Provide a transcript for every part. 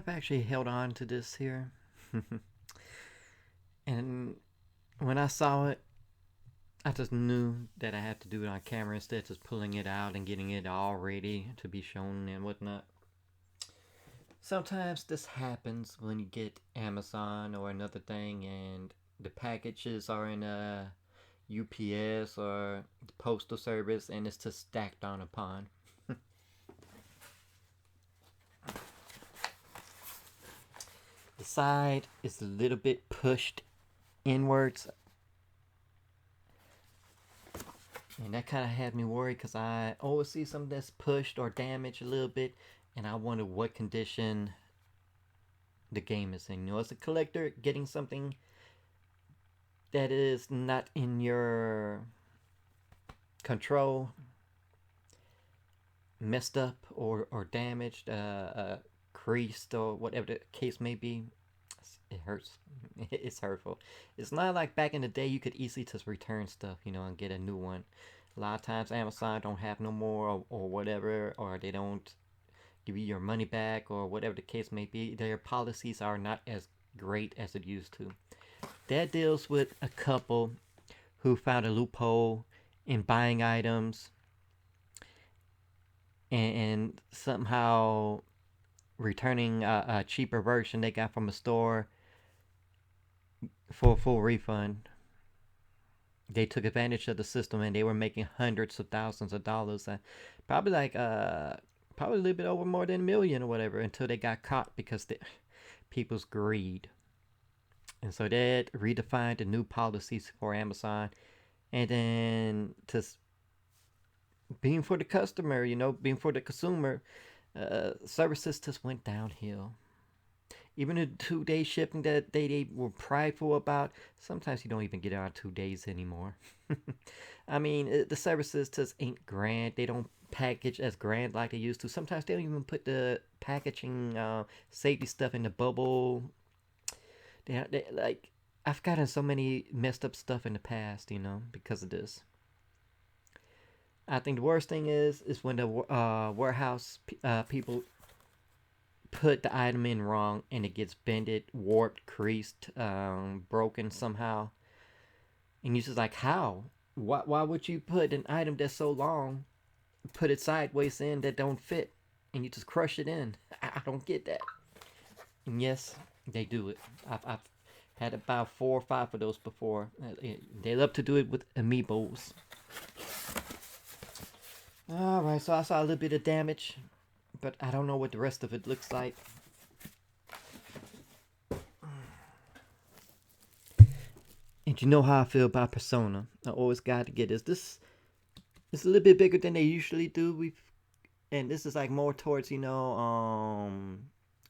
I've actually held on to this here. And when I saw it, I just knew that I had to do it on camera instead of just pulling it out and getting it all ready to be shown and whatnot. Sometimes this happens when you get Amazon or another thing and the packages are in a UPS or the postal service and it's just stacked on upon. The side is a little bit pushed inwards, and that kind of had me worried because I always see something that's pushed or damaged a little bit, and I wonder what condition the game is in. You know, as a collector, getting something that is not in your control, messed up or damaged, creased, or whatever the case may be, it hurts. It's hurtful. It's not like back in the day you could easily just return stuff, you know, and get a new one. A lot of times Amazon don't have no more or whatever, or they don't give you your money back or whatever the case may be. Their policies are not as great as it used to. That deals with a couple who found a loophole in buying items and somehow returning a cheaper version they got from a store for a full refund. They took advantage of the system and they were making hundreds of thousands of dollars, probably like probably a little bit over more than a million or whatever, until they got caught because the people's greed. And so that redefined the new policies for Amazon, and then just being for the customer, you know, being for the consumer, services just went downhill. Even the 2 day shipping that they were prideful about, sometimes you don't even get it on 2 days anymore. I mean, the services just ain't grand. They don't package as grand like they used to. Sometimes they don't even put the packaging safety stuff in the bubble. They like, I've gotten so many messed up stuff in the past, you know, because of this. I think the worst thing is when the warehouse people put the item in wrong and it gets bended, warped, creased, broken somehow, and you're just like, how? Why would you put an item that's so long, put it sideways in that don't fit, and you just crush it in? I don't get that. And yes, they do it. I've had about 4 or 5 of those before. They love to do it with amiibos. All right, so I saw a little bit of damage, but I don't know what the rest of it looks like. And you know how I feel about Persona. I always got to get this. This is a little bit bigger than they usually do. And this is like more towards, you know,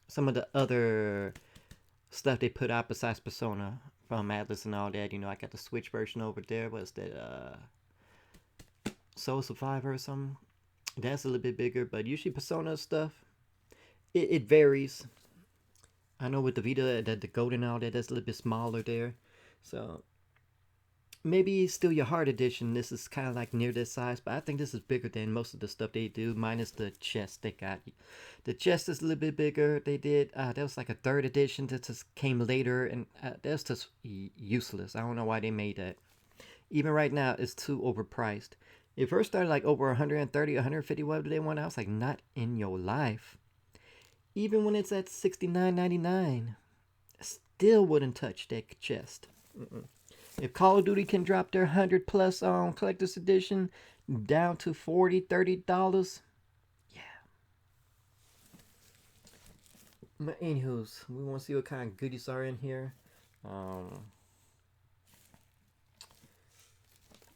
some of the other stuff they put out besides Persona from Atlas and all that. You know, I got the Switch version over there. What's that? Soul Survivor or something. That's a little bit bigger, but usually Persona stuff, it varies. I know with the Vita, the Golden and all that, that's a little bit smaller there. So maybe still your Heart Edition. This is kind of like near this size, but I think this is bigger than most of the stuff they do, minus the chest they got. The chest is a little bit bigger. They did that was like a third edition that just came later, and that's just useless. I don't know why they made that. Even right now, it's too overpriced. It first started like over 130, 150, whatever they want. I was like, not in your life. Even when it's at $69.99, still wouldn't touch that chest. Mm-mm. If Call of Duty can drop their 100 plus collector's edition down to $40, $30, yeah. But anywho's, we want to see what kind of goodies are in here. Um,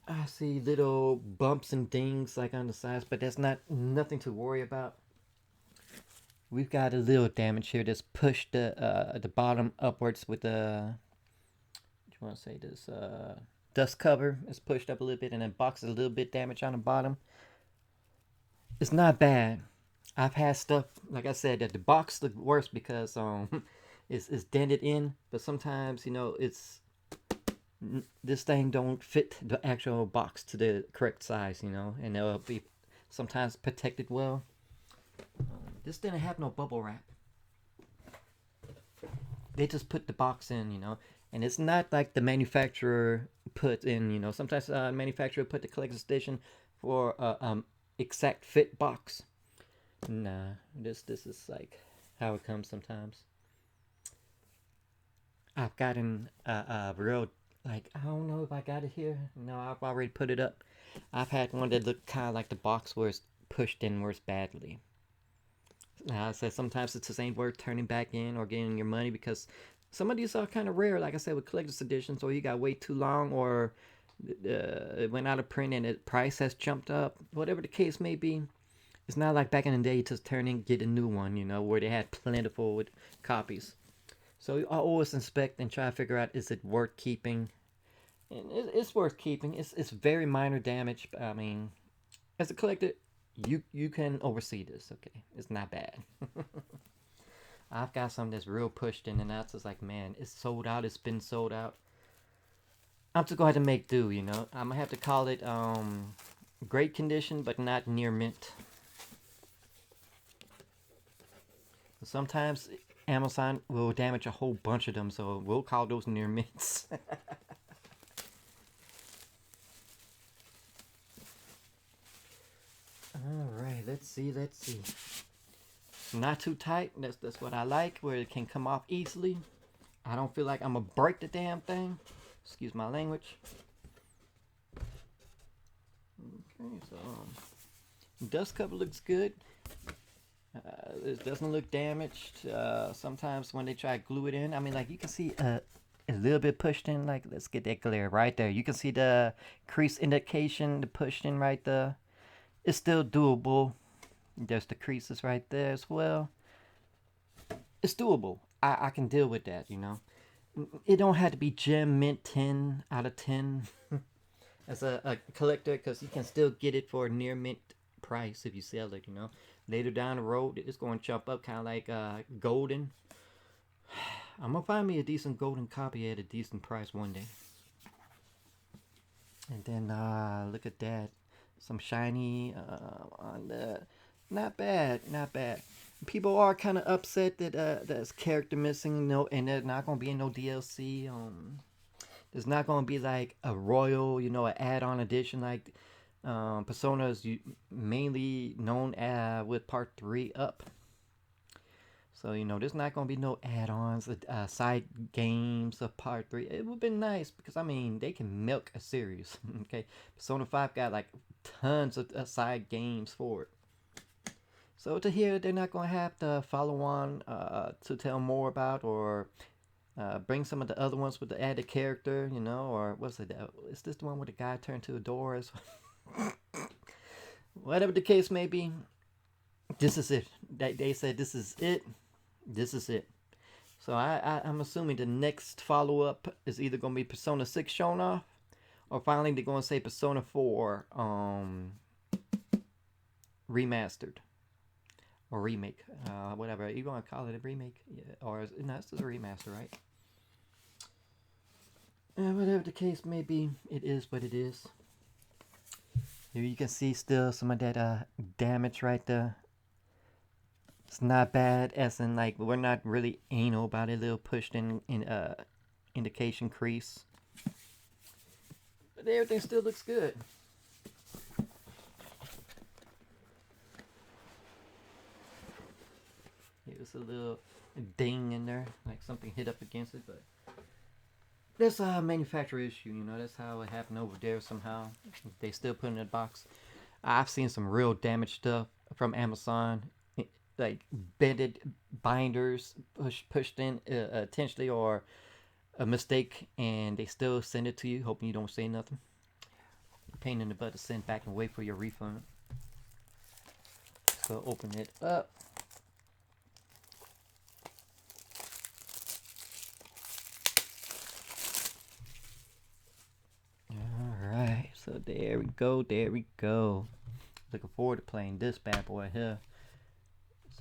I see little bumps and dings like on the sides, but that's nothing to worry about. We've got a little damage here that's pushed the bottom upwards with the, what you want to say, this dust cover is pushed up a little bit, and then box is a little bit damaged on the bottom. It's not bad. I've had stuff, like I said, that the box looked worse because it's dented in, but sometimes, you know, it's this thing don't fit the actual box to the correct size, you know, and they'll be sometimes protected well. This didn't have no bubble wrap. they just put the box in, and it's not like the manufacturer put in, sometimes manufacturer put the collector's edition for a exact fit box. Nah, this is like how it comes sometimes. I've gotten a real, like, I don't know if I got it here. No, I've already put it up. I've had one that looked kind of like the box where it's pushed in worse badly. I said sometimes it's the same worth turning back in or getting your money, because some of these are kind of rare. Like I said, with collector's editions, or you got wait too long, or it went out of print and the price has jumped up. Whatever the case may be, it's not like back in the day you just turn in get a new one, where they had plentiful with copies. So I always inspect and try to figure out, is it worth keeping? And it's worth keeping. It's very minor damage. I mean, as a collector, you can oversee this. Okay, it's not bad. I've got some that's real pushed in and out. So it's like, man, it's sold out. It's been sold out. I'm just going to have to make do. I'm gonna have to call it great condition, but not near mint. Sometimes Amazon will damage a whole bunch of them, so we'll call those near mints. All right, let's see. Not too tight. That's what I like, where it can come off easily. I don't feel like I'm gonna break the damn thing. Excuse my language. Okay, so dust cover looks good. It doesn't look damaged. Sometimes when they try to glue it in, I mean, like, you can see a little bit pushed in. Like, let's get that glare right there. You can see the crease indication, the pushed in right there. It's still doable. There's the creases right there as well. It's doable. I can deal with that, It don't have to be gem mint 10 out of 10 as a collector, because you can still get it for a near mint price if you sell it, Later down the road, it's going to jump up, kind of like golden. I'm going to find me a decent golden copy at a decent price one day. And then look at that. Some shiny on the... Not bad. People are kind of upset that there's character missing, and there's not going to be no DLC. There's not going to be like a royal, an add-on edition like Persona is mainly known with Part 3 up. So, there's not going to be no add-ons, side games of Part 3. It would have been nice, because, I mean, they can milk a series, okay? Persona 5 got, like, tons of side games for it. So to hear they're not going to have the follow-on to tell more about, or bring some of the other ones with the added character, or what's it? Is this the one where the guy turned to a door? Whatever the case may be, this is it. They said this is it. This is it. So I'm assuming the next follow-up is either going to be Persona 6 shown off, or finally they're going to say Persona 4 remastered. Or remake, whatever you want to call it, a remake, yeah, or no, it's just a remaster, right? Whatever the case may be, it is what it is. Here you can see still some of that damage right there. It's not bad, as in, like, we're not really anal about it. A little pushed in indication crease, but everything still looks good. There's a little ding in there, like something hit up against it, but that's a manufacturer issue, that's how it happened over there somehow. They still put it in a box. I've seen some real damaged stuff from Amazon, like bended binders pushed in intentionally, or a mistake, and they still send it to you, hoping you don't say nothing. Pain in the butt to send back and wait for your refund. So open it up. Alright, so there we go. Looking forward to playing this bad boy here.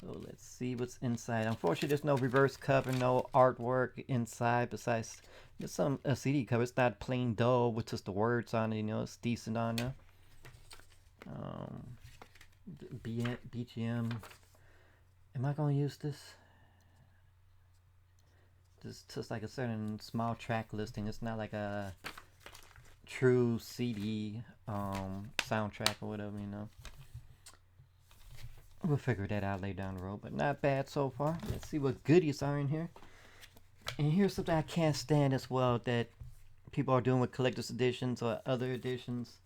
So let's see what's inside. Unfortunately, there's no reverse cover, no artwork inside, besides there's some CD cover. It's not plain dull with just the words on it, it's decent on there. BGM. Am I going to use this? This just like a certain small track listing. It's not like a true CD soundtrack or whatever, you know. We'll figure that out later down the road, but not bad so far. Let's see what goodies are in here. And here's something I can't stand as well that people are doing with collector's editions or other editions.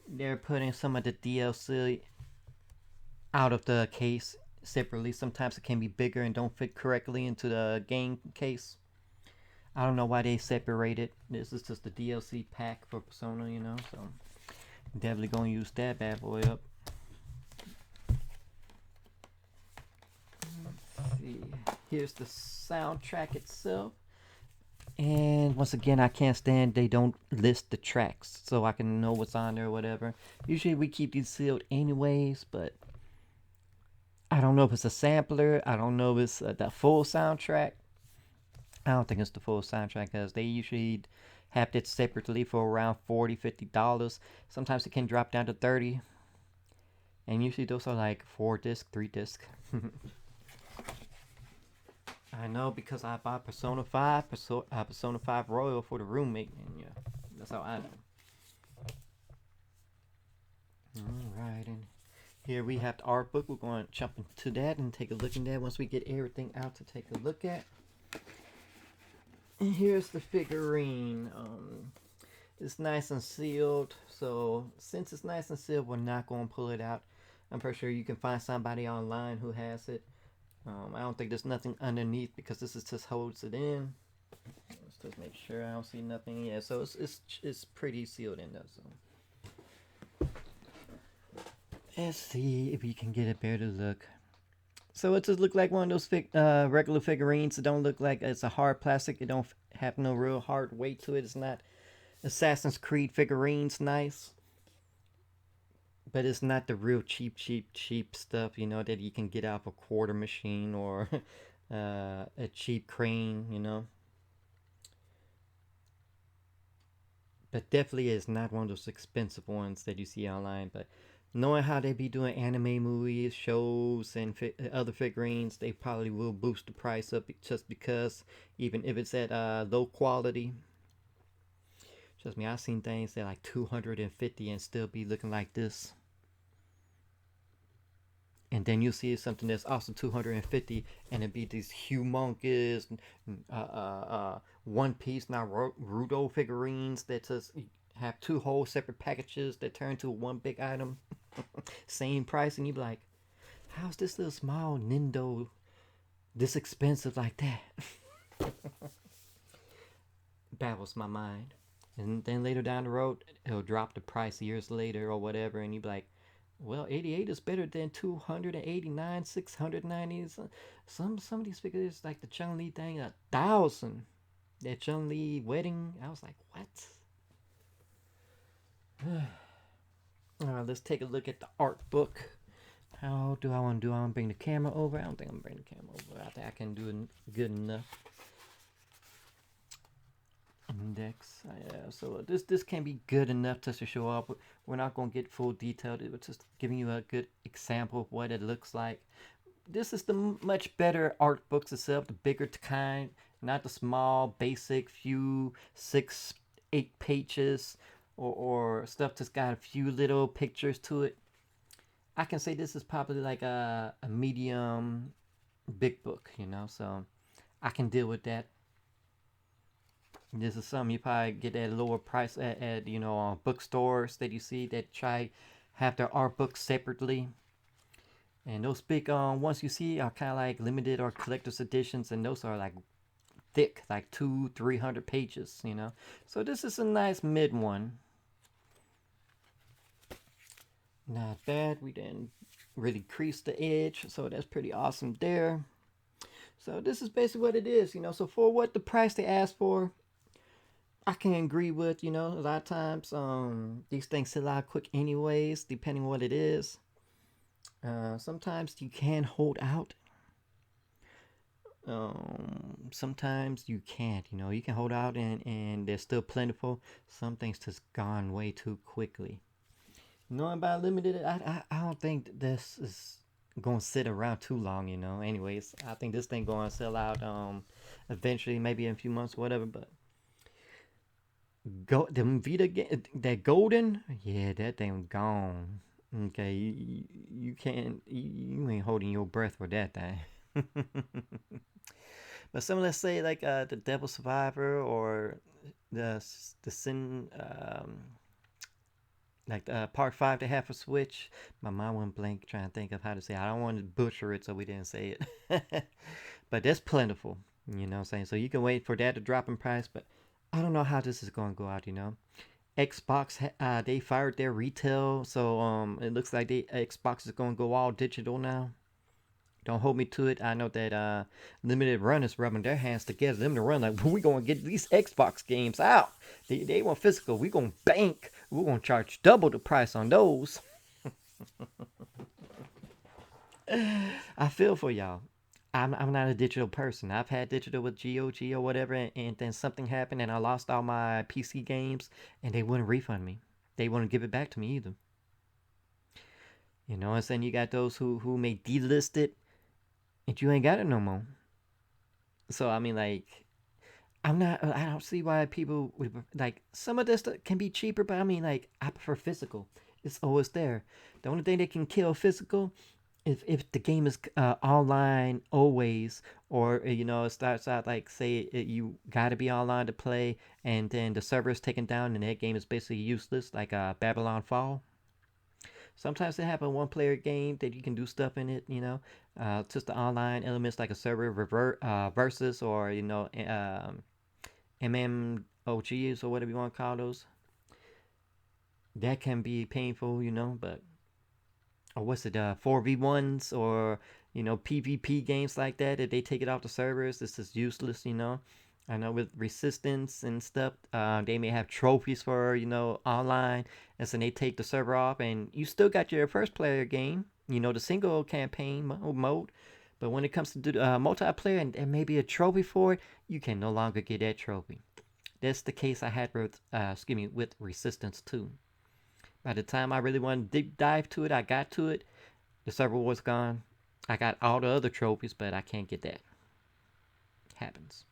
They're putting some of the DLC out of the case separately. Sometimes it can be bigger and don't fit correctly into the game case. I don't know why they separate it. This is just the DLC pack for Persona, you know, so definitely gonna use that bad boy up. Let's see. Here's the soundtrack itself. And once again, I can't stand they don't list the tracks so I can know what's on there or whatever. Usually we keep these sealed anyways, but I don't know if it's a sampler. I don't know if it's the full soundtrack. I don't think it's the full soundtrack because they usually have it separately for around $40, $50. Sometimes it can drop down to 30. And usually those are like 4 disc, 3 disc. I know because I bought Persona 5, Persona 5 Royal for the roommate, and yeah, that's how I know. Alright, and here we have the art book. We're going to jump into that and take a look at that once we get everything out to take a look at. And here's the figurine. It's nice and sealed, so since it's nice and sealed, we're not going to pull it out. I'm pretty sure you can find somebody online who has it. I don't think there's nothing underneath because this is just holds it in. Let's just make sure I don't see nothing. Yeah, so it's pretty sealed in there. So let's see if we can get a better look. So it just look like one of those regular figurines. It don't look like it's a hard plastic. It don't have no real hard weight to it. It's not Assassin's Creed figurines nice. But it's not the real cheap stuff, you know, that you can get out of a quarter machine or a cheap crane, you know. But definitely is not one of those expensive ones that you see online. But knowing how they be doing anime movies, shows, and other figurines, they probably will boost the price up just because, even if it's at low quality. Trust me, I've seen things that like 250 and still be looking like this. And then you see something that's also 250 and it be these humongous one piece Naruto figurines that just have 2 whole separate packages that turn to one big item. Same price, and you be like, how's this little small Nintendo this expensive like that? Baffles my mind. And then later down the road, it'll drop the price years later or whatever, and you be like, well, 88 is better than 289, 690. Some of these figures, like the Chun-Li thing, 1,000. That Chun-Li wedding, I was like, what? Alright, let's take a look at the art book. How do I want to do? I want to bring the camera over. I don't think I'm going to bring the camera over. I think I can do it good enough. Index. Yeah, so this can be good enough just to show up. We're not going to get full detailed. It was just giving you a good example of what it looks like. This is the much better art books itself, the bigger kind, not the small, basic, few 6, 8 pages or stuff that's got a few little pictures to it. I can say this is probably like a medium big book, you know, so I can deal with that. This is something you probably get at a lower price at you know, bookstores that you see that try have their art books separately. And those big ones you see are kind of like limited or collector's editions, and those are like thick, like 200-300 pages, you know. So this is a nice mid one. Not bad. We didn't really crease the edge, so that's pretty awesome there. So this is basically what it is, you know. So for what the price they asked for, I can agree with, you know. A lot of times these things sell out quick anyways, depending on what it is. Sometimes you can hold out. Sometimes you can't, you know. You can hold out and they're still plentiful. Some things just gone way too quickly. Knowing about limited, I don't think this is gonna sit around too long, Anyways, I think this thing gonna sell out eventually, maybe in a few months, whatever. But go the Vita game, that golden, yeah, that thing gone. Okay, you can't, you ain't holding your breath for that thing. But some, let's say like the Devil Survivor or the Sin, like Part 5 they have for Switch. My mind went blank trying to think of how to say it. I don't want to butcher it, so we didn't say it. But that's plentiful, what I'm saying? So you can wait for that to drop in price, but I don't know how this is going to go out. Xbox, they fired their retail, so it looks like Xbox is going to go all digital now. Don't hold me to it. I know that Limited Run is rubbing their hands together. Limited Run, like, we gonna get these Xbox games out. They want physical. We gonna bank. We gonna charge double the price on those. I feel for y'all. I'm not a digital person. I've had digital with GOG or whatever, and then something happened and I lost all my PC games, and they wouldn't refund me. They wouldn't give it back to me either. You know what I'm saying? You got those who may delist it, and you ain't got it no more. So I mean, like, I'm not. I don't see why people would like some of this stuff can be cheaper, but I mean, like, I prefer physical. It's always there. The only thing that can kill physical, if the game is online always, or it starts out like, say you got to be online to play, and then the server is taken down and that game is basically useless, like Babylon Fall. Sometimes they have a one-player game that you can do stuff in it. Just the online elements like a server versus, or MMOGs or whatever you want to call those. That can be painful, but or what's it, 4v1s, or PvP games like that. If they take it off the servers, this is useless. I know with Resistance and stuff, they may have trophies for online, and so they take the server off, and you still got your first player game, the single campaign mode. But when it comes to do multiplayer, and maybe a trophy for it, you can no longer get that trophy. That's the case I had with, with Resistance 2. By the time I really wanted to deep dive to it, I got to it. The server was gone. I got all the other trophies, but I can't get that. Happens.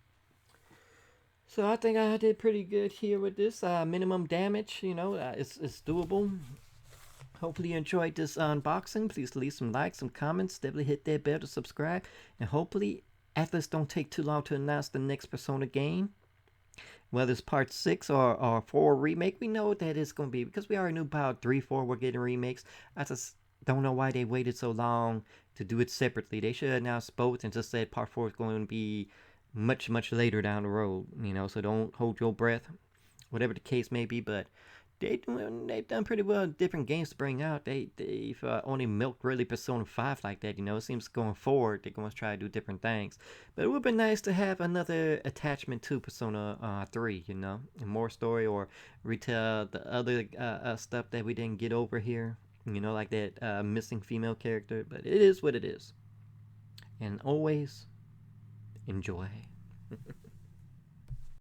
So I think I did pretty good here with this minimum damage. It's doable. Hopefully you enjoyed this unboxing. Please leave some likes, some comments. Definitely hit that bell to subscribe. And hopefully Atlas don't take too long to announce the next Persona game. Whether it's part 6 or 4 remake, we know that it's going to be, because we already knew about 3, 4 were getting remakes. I just don't know why they waited so long to do it separately. They should have announced both and just said part 4 is going to be much, much later down the road, so don't hold your breath, whatever the case may be. But they've done pretty well different games to bring out. They've only milked really Persona 5 like that. It seems going forward they're going to try to do different things. But it would be nice to have another attachment to Persona 3, and more story, or retell the other stuff that we didn't get over here. Like that missing female character. But it is what it is. And always enjoy.